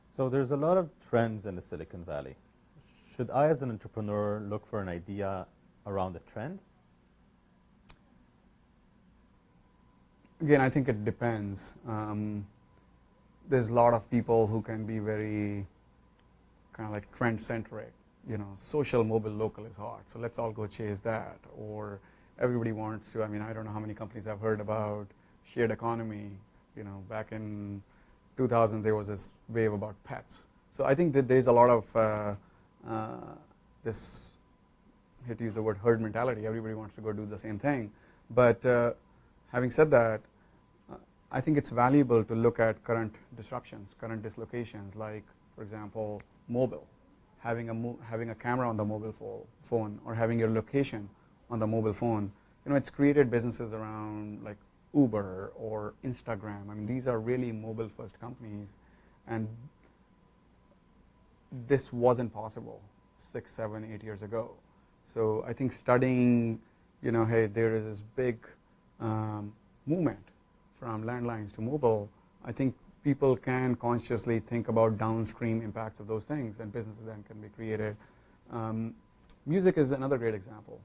So there's a lot of trends in the Silicon Valley. Should I, as an entrepreneur, look for an idea around the trend? Again, I think it depends. There's a lot of people who can be very kind of like trend-centric. You know, social, mobile, local is hot, so let's all go chase that. Or everybody wants to, I mean, I don't know how many companies I've heard about shared economy. You know, back in 2000s, there was this wave about pets. So I think that there's a lot of this, I hate to use the word herd mentality. Everybody wants to go do the same thing. But having said that, I think it's valuable to look at current disruptions, current dislocations, like, for example, mobile. Having a camera on the mobile phone, or having your location on the mobile phone. You know, it's created businesses around like Uber or Instagram. I mean, these are really mobile-first companies, and this wasn't possible 6, 7, 8 years ago. So I think studying, you know, hey, there is this big movement from landlines to mobile. I think people can consciously think about downstream impacts of those things, and businesses then can be created. Music is another great example.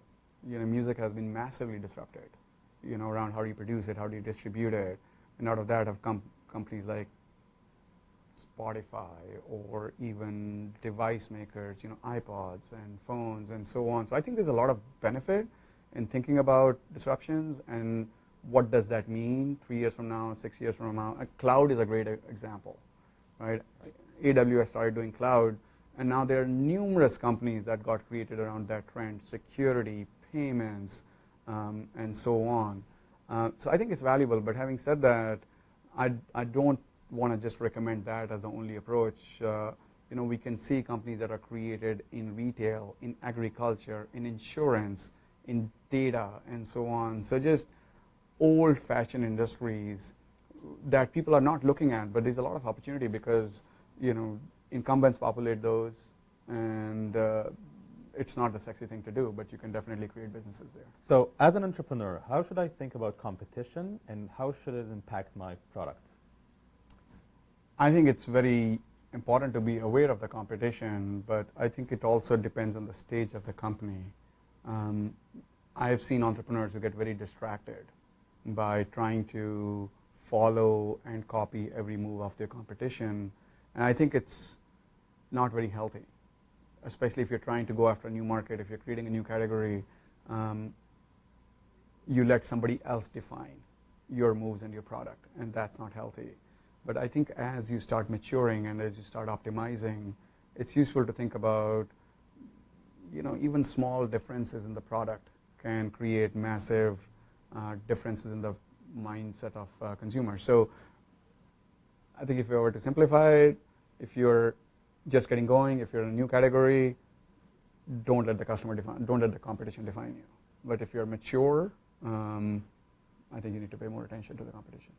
You know, music has been massively disrupted, you know, around how do you produce it, how do you distribute it, and out of that have come companies like Spotify, or even device makers, you know, iPods and phones and so on. So I think there's a lot of benefit in thinking about disruptions and what does that mean 3 years from now, 6 years from now. Cloud is a great example, right? AWS started doing cloud, and now there are numerous companies that got created around that trend: security, payments, and so on. So I think it's valuable, but having said that, I don't want to just recommend that as the only approach. You know, we can see companies that are created in retail, in agriculture, in insurance, in data, and so on. So just old-fashioned industries that people are not looking at, but there's a lot of opportunity because, you know, incumbents populate those, and it's not the sexy thing to do, but you can definitely create businesses there. So as an entrepreneur, how should I think about competition, and how should it impact my product? I think it's very important to be aware of the competition, but I think it also depends on the stage of the company. I have seen entrepreneurs who get very distracted by trying to follow and copy every move of their competition, and I think it's not very healthy, especially if you're trying to go after a new market. If you're creating a new category, you let somebody else define your moves and your product, and that's not healthy. But I think as you start maturing and as you start optimizing, it's useful to think about, you know, even small differences in the product can create massive differences in the mindset of consumers. So I think if you were to simplify it, if you're just getting going, if you're in a new category, don't let the competition define you. But if you're mature, I think you need to pay more attention to the competition.